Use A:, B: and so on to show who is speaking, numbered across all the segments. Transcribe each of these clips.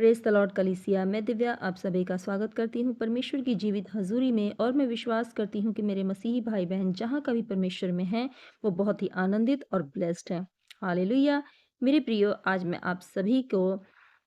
A: Praise the Lord कलीसिया। मैं दिव्या आप सभी का स्वागत करती हूँ परमेश्वर की जीवित हज़ूरी में, और मैं विश्वास करती हूँ कि मेरे मसीही भाई-बहन जहाँ कभी परमेश्वर में हैं, वो बहुत ही आनंदित और ब्लेस्ड हैं। हालेलुया! मेरे प्रियो, आज मैं आप सभी को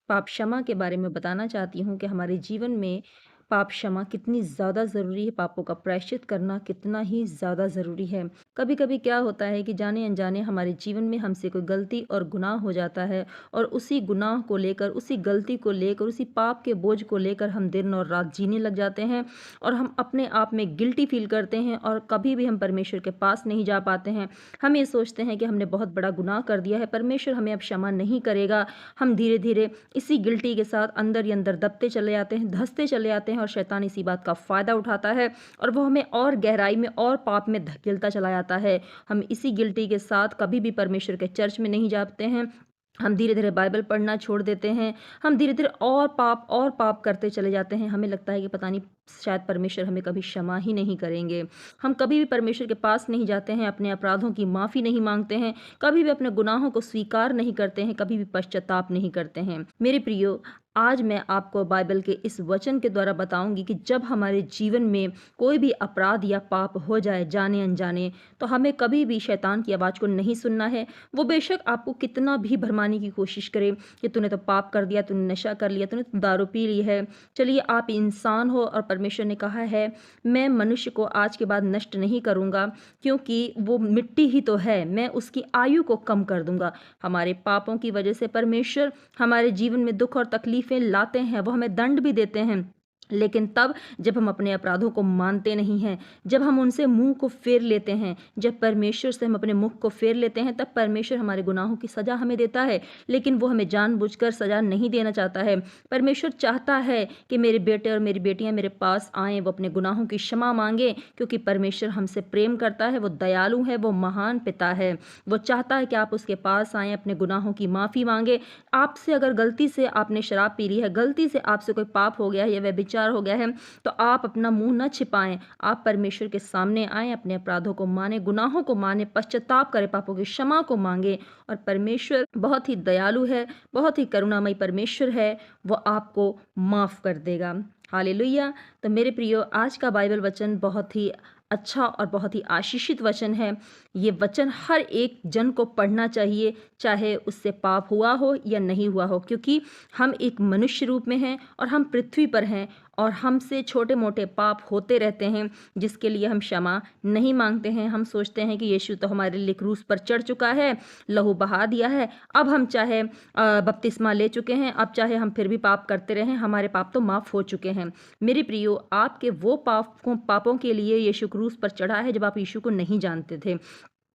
A: पाप क्षमा के बारे में बताना चाहती हूँ कि हमारे जीवन में पाप क्षमा कितनी ज़्यादा ज़रूरी है, पापों का प्रायश्चित करना कितना ही ज़्यादा ज़रूरी है। कभी-कभी क्या होता है कि जाने-अनजाने हमारे जीवन में हमसे कोई गलती और गुनाह हो जाता है, और उसी गुनाह को लेकर, उसी गलती को लेकर, उसी पाप के बोझ को लेकर हम दिन और रात जीने लग जाते हैं, और हम अपने आप में गिल्टी फ़ील करते हैं, और कभी भी हम परमेश्वर के पास नहीं जा पाते हैं। हम ये सोचते हैं कि हमने बहुत बड़ा गुनाह कर दिया है, परमेश्वर हमें अब क्षमा नहीं करेगा। हम धीरे-धीरे इसी गिल्टी के साथ अंदर ही अंदर दबते चले जाते हैं, धँसते चले जाते हैं, और शैतान इसी बात का फ़ायदा उठाता है और वो हमें और गहराई में और पाप में धकेलता चला जाता है। हम इसी गिल्टी के साथ कभी भी परमेश्वर के चर्च में नहीं जाते हैं। हम धीरे-धीरे बाइबल पढ़ना छोड़ देते हैं। हम धीरे-धीरे और पाप करते चले जाते हैं। हमें लगता है कि पता नहीं शायद परमेश्वर हमें कभी क्षमा ही नहीं करेंगे। हम कभी भी परमेश्वर के पास नहीं जाते हैं, अपने अपराधों की माफ़ी नहीं माँगते हैं, कभी भी अपने गुनाहों को स्वीकार नहीं करते हैं, कभी भी पश्चाताप नहीं करते हैं। मेरे प्रियो, आज मैं आपको बाइबल के इस वचन के द्वारा बताऊँगी कि जब हमारे जीवन में कोई भी अपराध या पाप हो जाए जाने-अनजाने, तो हमें कभी भी शैतान की आवाज़ को नहीं सुनना है। वो बेशक आपको कितना भी भरमाने की कोशिश करे कि तूने तो पाप कर दिया, तूने नशा कर लिया, तूने तो दारू पी ली है। चलिए, आप इंसान हो और परमेश्वर ने कहा है, मैं मनुष्य को आज के बाद नष्ट नहीं करूँगा, क्योंकि वो मिट्टी ही तो है, मैं उसकी आयु को कम कर दूँगा। हमारे पापों की वजह से परमेश्वर हमारे जीवन में दुःख और तकलीफ़ें लाते हैं, वो हमें दंड भी देते हैं। लेकिन तब जब हम अपने अपराधों को मानते नहीं हैं, जब हम उनसे मुँह को फेर लेते हैं, जब परमेश्वर से हम अपने मुख को फेर लेते हैं, तब परमेश्वर हमारे गुनाहों की सज़ा हमें देता है। लेकिन वो हमें जानबूझकर सज़ा नहीं देना चाहता है। परमेश्वर चाहता है कि मेरे बेटे और मेरी बेटियाँ मेरे पास आएँ, वो अपने गुनाहों की क्षमा माँगें, क्योंकि परमेश्वर हमसे प्रेम करता है, वो दयालु है, वो महान पिता है। वो चाहता है कि आप उसके पास आएँ, अपने गुनाहों की माफ़ी माँगें। आपसे अगर गलती से आपने शराब पी ली है, गलती से आपसे कोई पाप हो गया है या व्यभिचार हो गया है, तो आप अपना मुंह न छिपाएं। आप परमेश्वर के सामने आएं, अपने अपराधों को माने, गुनाहों को माने, पश्चाताप करें, पापों की क्षमा को मांगे, और परमेश्वर बहुत ही दयालु है, बहुत ही करुणामयी परमेश्वर है, वो आपको माफ कर देगा। हालेलुया! तो मेरे प्रियो, आज का बाइबल वचन बहुत ही अच्छा और बहुत ही आशीषित वचन है। ये वचन हर एक जन को पढ़ना चाहिए, चाहे उससे पाप हुआ हो या नहीं हुआ हो, क्योंकि हम एक मनुष्य रूप में हैं और हम पृथ्वी पर हैं, और हमसे छोटे-मोटे पाप होते रहते हैं, जिसके लिए हम क्षमा नहीं मांगते हैं। हम सोचते हैं कि यीशु तो हमारे लिए क्रूस पर चढ़ चुका है, लहू बहा दिया है, अब हम चाहे बपतिस्मा ले चुके हैं, अब चाहे हम फिर भी पाप करते रहें, हमारे पाप तो माफ़ हो चुके हैं। मेरे प्रियो, आपके वो पापों के लिए यीशु क्रूस पर चढ़ा है जब आप यीशु को नहीं जानते थे।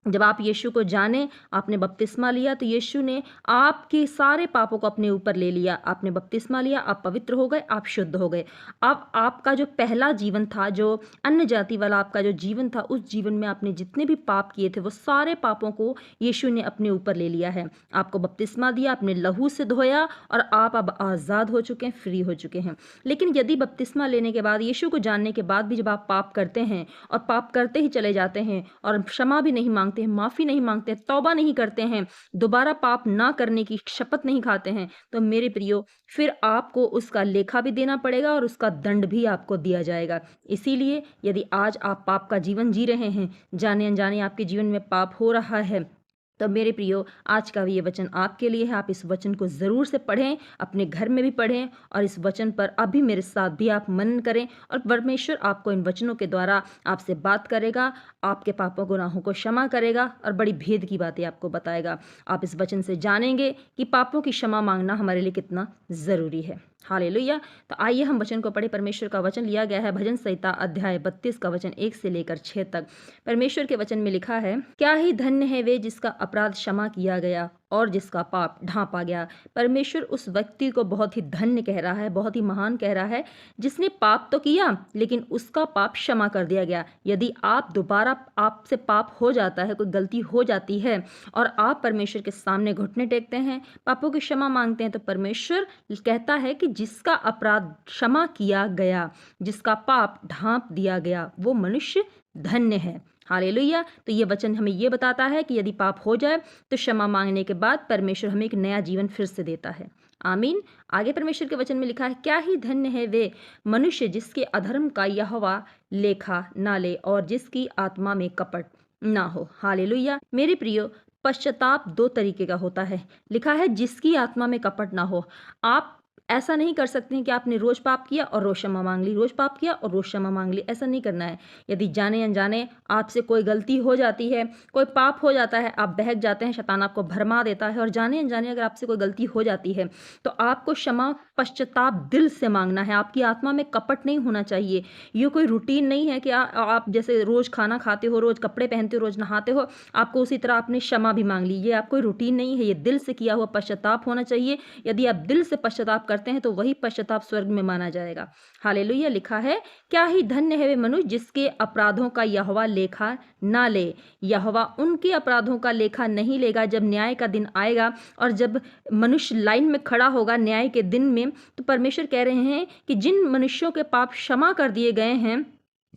A: जब आप यीशु को जाने, आपने बपतिस्मा लिया, तो यीशु ने आपके सारे पापों को अपने ऊपर ले लिया। आपने बपतिस्मा लिया, आप पवित्र हो गए, आप शुद्ध हो गए। अब आपका जो पहला जीवन था, जो अन्य जाति वाला आपका जो जीवन था, उस जीवन में आपने जितने भी पाप किए थे, वो सारे पापों को यीशु ने अपने ऊपर ले लिया है। आपको बपतिस्मा दिया, आपने लहू से धोया, और आप अब आज़ाद हो चुके हैं, फ्री हो चुके हैं। लेकिन यदि बपतिस्मा लेने के बाद, यीशु को जानने के बाद भी जब आप पाप करते हैं, और पाप करते ही चले जाते हैं, और क्षमा भी नहीं मांगते हैं, माफ़ी नहीं मांगते हैं, तौबा नहीं करते हैं, दोबारा पाप ना करने की शपथ नहीं खाते हैं, तो मेरे प्रियो, फिर आपको उसका लेखा भी देना पड़ेगा और उसका दंड भी आपको दिया जाएगा। इसीलिए यदि आज आप पाप का जीवन जी रहे हैं, जाने-अनजाने आपके जीवन में पाप हो रहा है, तो मेरे प्रियो, आज का ये वचन आपके लिए है। आप इस वचन को ज़रूर से पढ़ें, अपने घर में भी पढ़ें, और इस वचन पर अभी मेरे साथ भी आप मनन करें, और परमेश्वर आपको इन वचनों के द्वारा आपसे बात करेगा, आपके पापों गुनाहों को क्षमा करेगा, और बड़ी भेद की बातें आपको बताएगा। आप इस वचन से जानेंगे कि पापों की क्षमा मांगना हमारे लिए कितना ज़रूरी है। हालेलुया! तो आइए हम वचन को पढ़ें। परमेश्वर का वचन लिया गया है भजन संहिता अध्याय 32 का वचन 1 से लेकर 6 तक। परमेश्वर के वचन में लिखा है, क्या ही धन्य है वे जिसका अपराध क्षमा किया गया और जिसका पाप ढांपा गया। परमेश्वर उस व्यक्ति को बहुत ही धन्य कह रहा है, बहुत ही महान कह रहा है, जिसने पाप तो किया, लेकिन उसका पाप क्षमा कर दिया गया। यदि आप दोबारा आपसे पाप हो जाता है, कोई गलती हो जाती है, और आप परमेश्वर के सामने घुटने टेकते हैं, पापों की क्षमा मांगते हैं, तो परमेश्वर कहता है कि जिसका अपराध क्षमा किया गया, जिसका पाप ढांप दिया गया, वो मनुष्य धन्य है। हालेलुया! तो ये वचन हमें ये बताता है कि यदि पाप हो जाए, तो क्षमा मांगने के बाद परमेश्वर हमें एक नया जीवन फिर से देता है। आमीन। आगे परमेश्वर के वचन में लिखा है, क्या ही धन्य है वे मनुष्य जिसके अधर्म का यहोवा लेखा ना ले और जिसकी आत्मा में कपट ना हो। हालेलुया। मेरे प्रियो, पश्चाताप दो तरीके का होता है। लिखा है जिसकी आत्मा में कपट ना हो। आप ऐसा नहीं कर सकते हैं कि आपने रोज पाप किया और रोज क्षमा मांग ली, रोज पाप किया और रोज क्षमा मांग ली। ऐसा नहीं करना है। यदि जाने अनजाने आपसे कोई गलती हो जाती है, कोई पाप हो जाता है, आप बहक जाते हैं, शैतान आपको भरमा देता है, और जाने अनजाने अगर आपसे कोई गलती हो जाती है तो आपको क्षमा पश्चाताप दिल से मांगना है। आपकी आत्मा में कपट नहीं होना चाहिए। ये कोई रूटीन नहीं है कि आप जैसे रोज खाना खाते हो, रोज कपड़े पहनते हो, रोज नहाते हो, आपको उसी तरह आपने क्षमा भी मांग ली। ये आप कोई रूटीन नहीं है, ये दिल से किया हुआ पश्चाताप होना चाहिए। यदि आप दिल से पश्चाताप करते हैं तो वही पश्चाताप स्वर्ग में माना जाएगा। हालेलुया। लिखा है, क्या ही धन्य है वे मनुष्य जिसके अपराधों का यहोवा लेखा ना ले। यहोवा उनके अपराधों का लेखा नहीं लेगा। जब न्याय का दिन आएगा और जब मनुष्य लाइन में खड़ा होगा न्याय के दिन में, तो परमेश्वर कह रहे हैं कि जिन मनुष्यों के पाप क्षमा कर दिए गए हैं,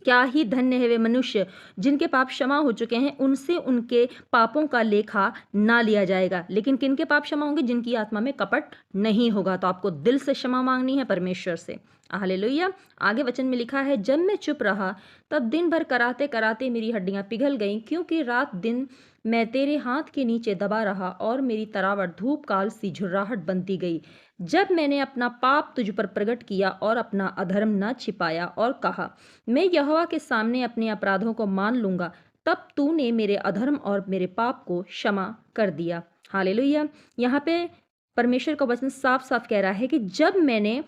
A: क्या ही धन्य है वे मनुष्य जिनके पाप क्षमा हो चुके हैं, उनसे उनके पापों का लेखा ना लिया जाएगा। लेकिन किनके पाप क्षमा होंगे? जिनकी आत्मा में कपट नहीं होगा। तो आपको दिल से क्षमा मांगनी है परमेश्वर से। हालेलुया। आगे वचन में लिखा है, जब मैं चुप रहा तब दिन भर कराते कराते मेरी हड्डियां पिघल गईं, क्योंकि रात दिन मैं तेरे हाथ के नीचे दबा रहा और मेरी तरावट धूप काल सी झुर्राहट बनती गई। जब मैंने अपना पाप तुझ पर प्रकट किया और अपना अधर्म न छिपाया और कहा, मैं यहोवा के सामने अपने अपराधों को मान लूंगा, तब तूने मेरे अधर्म और मेरे पाप को क्षमा कर दिया। हालेलुया। यहाँ पे परमेश्वर का वचन साफ साफ कह रहा है कि जब मैंने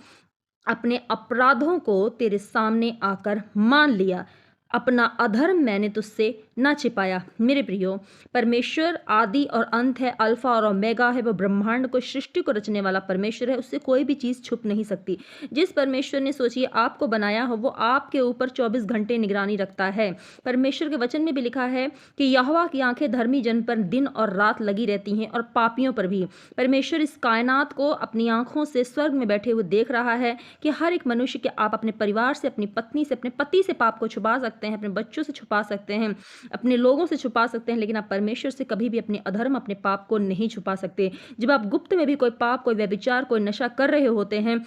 A: अपने अपराधों को तेरे सामने आकर मान लिया, अपना अधर्म मैंने तुझसे ना छिपाया। मेरे प्रियो, परमेश्वर आदि और अंत है, अल्फा और ओमेगा है। वो ब्रह्मांड को, सृष्टि को रचने वाला परमेश्वर है। उससे कोई भी चीज़ छुप नहीं सकती। जिस परमेश्वर ने, सोचिए, आपको बनाया हो, वो आपके ऊपर 24 घंटे निगरानी रखता है। परमेश्वर के वचन में भी लिखा है कि यहोवा की आंखें धर्मी जन पर दिन और रात लगी रहती हैं और पापियों पर भी। परमेश्वर इस कायनात को अपनी आंखों से स्वर्ग में बैठे हुए देख रहा है कि हर एक मनुष्य के, आप अपने परिवार से, अपनी पत्नी से, अपने पति से पाप को छुपा सकते हैं, अपने बच्चों से छुपा सकते हैं, अपने लोगों से छुपा सकते हैं, लेकिन आप परमेश्वर से कभी भी अपने अधर्म, अपने पाप को नहीं छुपा सकते। जब आप गुप्त में भी कोई पाप, कोई व्यभिचार, कोई नशा कर रहे होते हैं,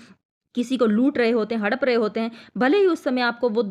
A: किसी को लूट रहे होते हैं, हड़प रहे होते हैं, भले ही उस समय आपको वो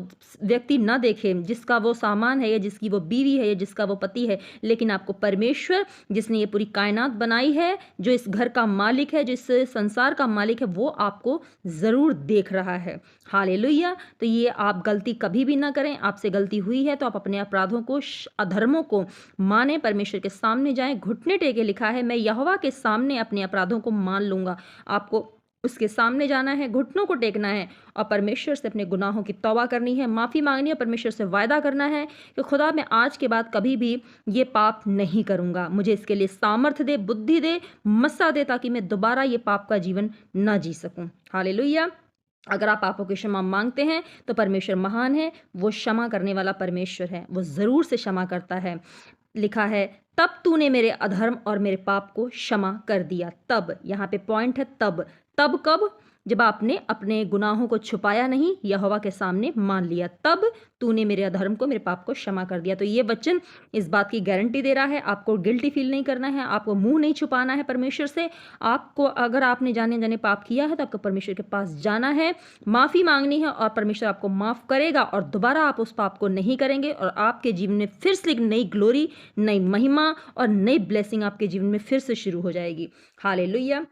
A: व्यक्ति ना देखे जिसका वो सामान है या जिसकी वो बीवी है या जिसका वो पति है, लेकिन आपको परमेश्वर, जिसने ये पूरी कायनात बनाई है, जो इस घर का मालिक है, जो इस संसार का मालिक है, वो आपको ज़रूर देख रहा है। हालेलुया। तो ये आप गलती कभी भी ना करें। आपसे गलती हुई है तो आप अपने अपराधों को, अधर्मों को माने, परमेश्वर के सामने जाएं, घुटने टेके। लिखा है, मैं यहोवा के सामने अपने अपराधों को मान लूंगा। आपको उसके सामने जाना है, घुटनों को टेकना है और परमेश्वर से अपने गुनाहों की तौबा करनी है, माफ़ी मांगनी है। परमेश्वर से वायदा करना है कि खुदा, मैं आज के बाद कभी भी ये पाप नहीं करूँगा। मुझे इसके लिए सामर्थ्य दे, बुद्धि दे, मस्सा दे, ताकि मैं दोबारा ये पाप का जीवन ना जी सकूँ। हालेलुया। अगर आप पापों की क्षमा मांगते हैं तो परमेश्वर महान है, वो क्षमा करने वाला परमेश्वर है, वो ज़रूर से क्षमा करता है। लिखा है, तब तूने मेरे अधर्म और मेरे पाप को क्षमा कर दिया। तब, यहाँ पे पॉइंट है, तब। तब कब? जब आपने अपने गुनाहों को छुपाया नहीं, यहोवा के सामने मान लिया, तब तूने मेरे अधर्म को, मेरे पाप को क्षमा कर दिया। तो ये वचन इस बात की गारंटी दे रहा है, आपको गिल्टी फील नहीं करना है, आपको मुंह नहीं छुपाना है परमेश्वर से। आपको, अगर आपने जाने जाने पाप किया है तो आपको परमेश्वर के पास जाना है, माफ़ी मांगनी है और परमेश्वर आपको माफ़ करेगा और दोबारा आप उस पाप को नहीं करेंगे और आपके जीवन में फिर से एक नई ग्लोरी, नई महिमा और नई ब्लेसिंग आपके जीवन में फिर से शुरू हो जाएगी। हालेलुया।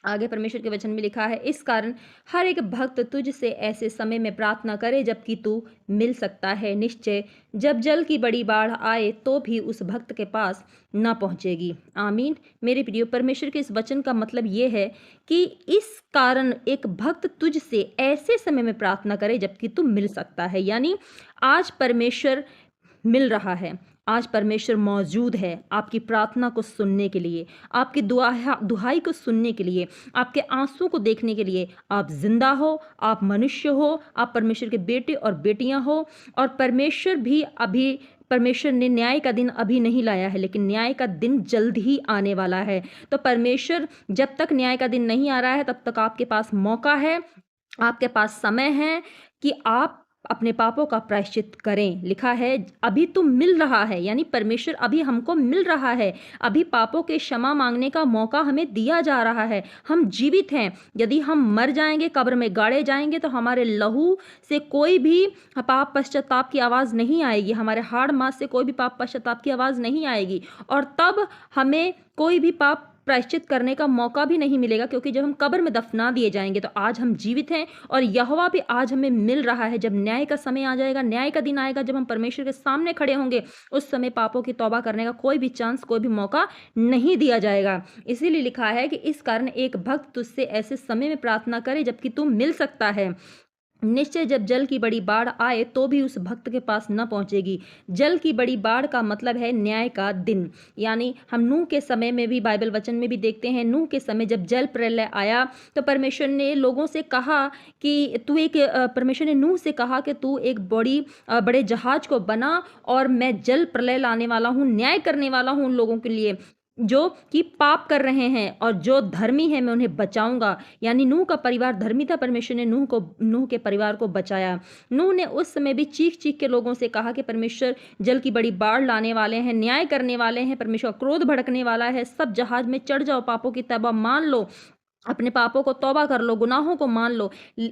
A: आगे परमेश्वर के वचन में लिखा है, इस कारण हर एक भक्त तुझसे ऐसे समय में प्रार्थना करे जबकि तू मिल सकता है। निश्चय जब जल की बड़ी बाढ़ आए तो भी उस भक्त के पास न पहुंचेगी। आमीन। मेरे प्रियो, परमेश्वर के इस वचन का मतलब ये है कि इस कारण एक भक्त तुझसे ऐसे समय में प्रार्थना करे जबकि तू मिल सकता है। यानी आज परमेश्वर मिल रहा है, आज परमेश्वर मौजूद है आपकी प्रार्थना को सुनने के लिए, आपकी दुहाई को सुनने के लिए, आपके आंसू को देखने के लिए। आप जिंदा हो, आप मनुष्य हो, आप परमेश्वर के बेटे और बेटियां हो, और परमेश्वर भी अभी, परमेश्वर ने न्याय का दिन अभी नहीं लाया है, लेकिन न्याय का दिन जल्द ही आने वाला है। तो परमेश्वर, जब तक न्याय का दिन नहीं आ रहा है तब तक आपके पास मौका है, आपके पास समय है कि आप अपने पापों का प्रायश्चित करें। लिखा है अभी तो मिल रहा है, यानी परमेश्वर अभी हमको मिल रहा है, अभी पापों के क्षमा मांगने का मौका हमें दिया जा रहा है। हम जीवित हैं। यदि हम मर जाएंगे, कब्र में गाड़े जाएंगे, तो हमारे लहू से कोई भी पाप पश्चाताप की आवाज़ नहीं आएगी, हमारे हाड़ मांस से कोई भी पाप पश्चाताप की आवाज़ नहीं आएगी, और तब हमें कोई भी पाप प्रायश्चित करने का मौका भी नहीं मिलेगा, क्योंकि जब हम कब्र में दफना दिए जाएंगे तो आज हम जीवित हैं और यहोवा भी आज हमें मिल रहा है। जब न्याय का समय आ जाएगा, न्याय का दिन आएगा, जब हम परमेश्वर के सामने खड़े होंगे, उस समय पापों की तौबा करने का कोई भी चांस, कोई भी मौका नहीं दिया जाएगा। इसीलिए लिखा है कि इस कारण एक भक्त तुझसे ऐसे समय में प्रार्थना करे जबकि तू मिल सकता है। निश्चय जब जल की बड़ी बाढ़ आए तो भी उस भक्त के पास न पहुंचेगी। जल की बड़ी बाढ़ का मतलब है न्याय का दिन। यानी हम नूह के समय में भी बाइबल वचन में भी देखते हैं, नूह के समय जब जल प्रलय आया तो परमेश्वर ने लोगों से कहा कि परमेश्वर ने नूह से कहा कि तू एक बड़े जहाज को बना और मैं जल प्रलय लाने वाला हूँ, न्याय करने वाला हूँ उन लोगों के लिए जो कि पाप कर रहे हैं, और जो धर्मी है मैं उन्हें बचाऊंगा। यानी नूह का परिवार धर्मी था, परमेश्वर ने नूह के परिवार को बचाया। नूह ने उस समय भी चीख चीख के लोगों से कहा कि परमेश्वर जल की बड़ी बाढ़ लाने वाले हैं, न्याय करने वाले हैं, परमेश्वर का क्रोध भड़कने वाला है, सब जहाज में चढ़ जाओ, पापों की तौबा मान लो, अपने पापों को तौबा कर लो, गुनाहों को मान लो,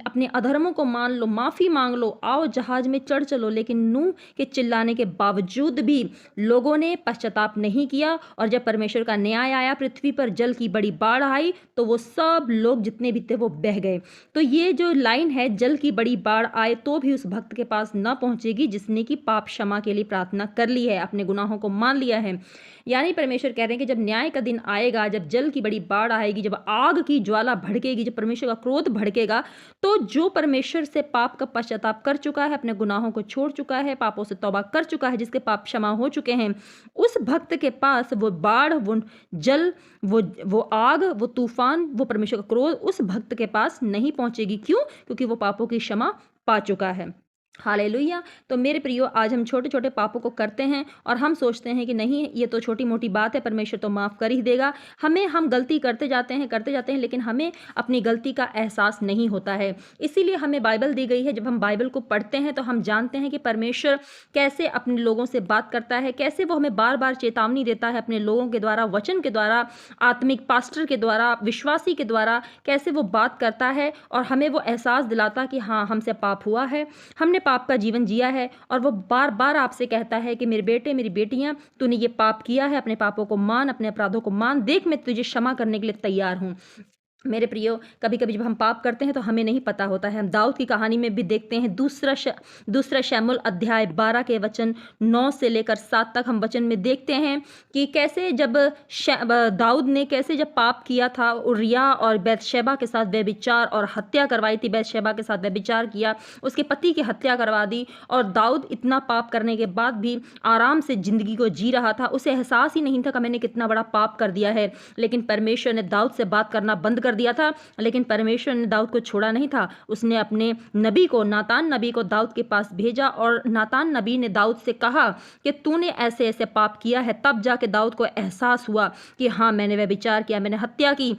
A: अपने अधर्मों को मान लो, माफ़ी मांग लो, आओ जहाज में चढ़ चलो। लेकिन नूह के चिल्लाने के बावजूद भी लोगों ने पश्चाताप नहीं किया, और जब परमेश्वर का न्याय आया, पृथ्वी पर जल की बड़ी बाढ़ आई, तो वो सब लोग जितने भी थे वो बह गए। तो ये जो लाइन है, जल की बड़ी बाढ़ आए तो भी उस भक्त के पास न पहुंचेगी जिसने कि पाप क्षमा के लिए प्रार्थना कर ली है, अपने गुनाहों को मान लिया है। यानी परमेश्वर कह रहे हैं कि जब न्याय का दिन आएगा, जब जल की बड़ी बाढ़ आएगी, जब आग की ज्वाला भड़केगी, जब परमेश्वर का क्रोध भड़केगा, तो जो परमेश्वर से पाप का पश्चाताप कर चुका है, अपने गुनाहों को छोड़ चुका है, पापों से तौबा कर चुका है, जिसके पाप क्षमा हो चुके हैं, उस भक्त के पास वो बाढ़, वो जल, वो आग, वो तूफान, वो परमेश्वर का क्रोध उस भक्त के पास नहीं पहुंचेगी। क्यों? क्योंकि वो पापों की क्षमा पा चुका है। हालेलुया। तो मेरे प्रियो, आज हम छोटे छोटे पापों को करते हैं और हम सोचते हैं कि नहीं, ये तो छोटी मोटी बात है, परमेश्वर तो माफ़ कर ही देगा। हम गलती करते जाते हैं, लेकिन हमें अपनी गलती का एहसास नहीं होता है। इसीलिए हमें बाइबल दी गई है। जब हम बाइबल को पढ़ते हैं तो हम जानते हैं कि परमेश्वर कैसे अपने लोगों से बात करता है, कैसे वो हमें बार बार चेतावनी देता है अपने लोगों के द्वारा, वचन के द्वारा, आत्मिक पास्टर के द्वारा, विश्वासी के द्वारा, कैसे वो बात करता है और हमें वो एहसास दिलाता कि हाँ, हमसे पाप हुआ है, हमने पाप का जीवन जिया है, और वो बार बार आपसे कहता है कि मेरे बेटे, मेरी बेटियां, तूने ये पाप किया है, अपने पापों को मान, अपने अपराधों को मान, देख मैं तुझे क्षमा करने के लिए तैयार हूं। मेरे प्रियो, कभी कभी जब हम पाप करते हैं तो हमें नहीं पता होता है। हम दाऊद की कहानी में भी देखते हैं, दूसरा शमूएल अध्याय 12 के वचन 9 से लेकर 7 तक हम वचन में देखते हैं कि कैसे जब दाऊद ने कैसे जब पाप किया था, उरिया और बैतशेबा के साथ व्यभिचार और हत्या करवाई थी, बैतशेबा के साथ व्यभिचार किया, उसके पति की हत्या करवा दी, और दाऊद इतना पाप करने के बाद भी आराम से जिंदगी को जी रहा था। उसे एहसास ही नहीं था कि मैंने कितना बड़ा पाप कर दिया है। लेकिन परमेश्वर ने दाऊद से बात करना बंद कर दिया था। लेकिन परमेश्वर ने दाऊद को छोड़ा नहीं था। उसने अपने नबी को, नातान नबी को दाऊद के पास भेजा, और नातान नबी ने दाऊद से कहा कि तूने ऐसे ऐसे पाप किया है। तब जाके दाऊद को एहसास हुआ कि हाँ, मैंने व्यभिचार किया, मैंने हत्या की,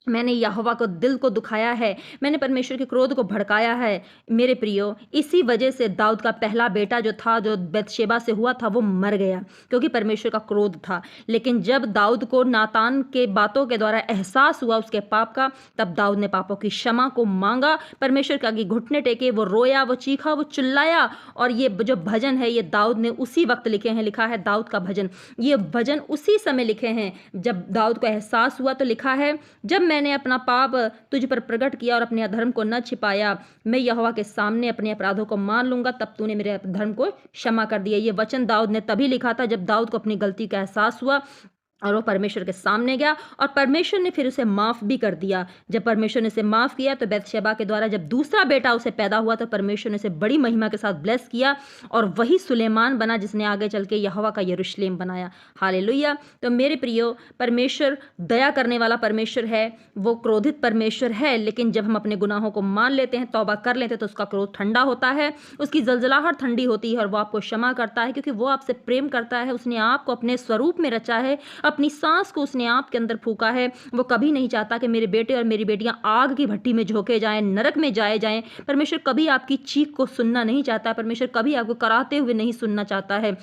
A: मैंने यहोवा को दिल को दुखाया है, मैंने परमेश्वर के क्रोध को भड़काया है। मेरे प्रियो, इसी वजह से दाऊद का पहला बेटा जो था, जो बैतशेबा से हुआ था, वो मर गया, क्योंकि परमेश्वर का क्रोध था। लेकिन जब दाऊद को नातान के बातों के द्वारा एहसास हुआ उसके पाप का, तब दाऊद ने पापों की क्षमा को मांगा, परमेश्वर के आगे घुटने टेके, वो रोया, वो चीखा, वो चिल्लाया। और ये जो भजन है, ये दाऊद ने उसी वक्त लिखे हैं। लिखा है दाऊद का भजन, ये भजन उसी समय लिखे हैं जब दाऊद को एहसास हुआ। तो लिखा है, जब मैंने अपना पाप तुझ पर प्रकट किया और अपने अधर्म को न छिपाया, मैं यहोवा के सामने अपने अपराधों को मान लूंगा, तब तूने मेरे धर्म को क्षमा कर दिया। ये वचन दाऊद ने तभी लिखा था जब दाऊद को अपनी गलती का एहसास हुआ और वो परमेश्वर के सामने गया, और परमेश्वर ने फिर उसे माफ़ भी कर दिया। जब परमेश्वर ने उसे माफ़ किया तो बैतशेबा के द्वारा जब दूसरा बेटा उसे पैदा हुआ तो परमेश्वर ने उसे बड़ी महिमा के साथ ब्लेस किया, और वही सुलेमान बना जिसने आगे चल के यहोवा का यरूशलेम बनाया। हालेलुया। तो मेरे प्रियो, परमेश्वर दया करने वाला परमेश्वर है, वो क्रोधित परमेश्वर है। लेकिन जब हम अपने गुनाहों को मान लेते हैं, तौबा कर लेते हैं, तो उसका क्रोध ठंडा होता है, उसकी जलजलाहट ठंडी होती है, और वो आपको क्षमा करता है, क्योंकि वो आपसे प्रेम करता है। उसने आपको अपने स्वरूप में रचा है, अपनी सांस को उसने आपके अंदर फूका है। वो कभी नहीं चाहता कि मेरे बेटे और मेरी बेटियां आग की भट्टी में झोंके जाएं, नरक में जाएं। परमेश्वर कभी आपकी चीख को सुनना नहीं चाहता। परमेश्वर कभी आपको कराहते हुए नहीं सुनना चाहता है।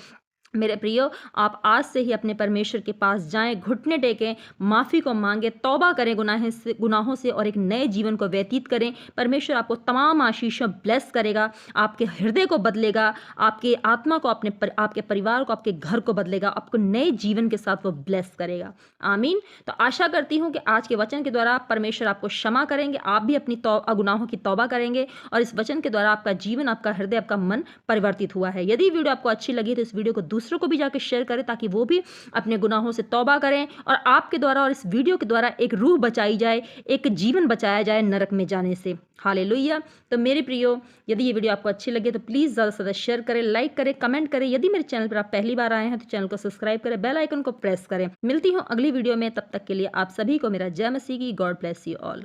A: मेरे प्रियो, आप आज से ही अपने परमेश्वर के पास जाएं, घुटने टेकें, माफ़ी को मांगें, तौबा करें गुनाहों से और एक नए जीवन को व्यतीत करें। परमेश्वर आपको तमाम आशीषों ब्लेस करेगा, आपके हृदय को बदलेगा, आपके आत्मा को, आपके परिवार को, आपके घर को बदलेगा, आपको नए जीवन के साथ वो ब्लेस करेगा। आमीन। तो आशा करती हूँ कि आज के वचन के द्वारा परमेश्वर आपको क्षमा करेंगे, आप भी अपनी गुनाहों की तौबा करेंगे और इस वचन के द्वारा आपका जीवन, आपका हृदय, आपका मन परिवर्तित हुआ है। यदि वीडियो आपको अच्छी लगी तो इस वीडियो को दूसरों को भी जाकर शेयर करें ताकि वो भी अपने गुनाहों से तौबा करें और आपके द्वारा और इस वीडियो के द्वारा एक रूह बचाई जाए, एक जीवन बचाया जाए नरक में जाने से। हालेलुया। तो मेरे प्रियो, यदि ये वीडियो आपको अच्छी लगे तो प्लीज़ ज़्यादा से ज़्यादा शेयर करें, लाइक करें, कमेंट करें। यदि मेरे चैनल पर आप पहली बार आए हैं तो चैनल को सब्सक्राइब करें, बेल आइकन को प्रेस करें। मिलती हूँ अगली वीडियो में, तब तक के लिए आप सभी को मेरा जय मसीह की। God bless you all.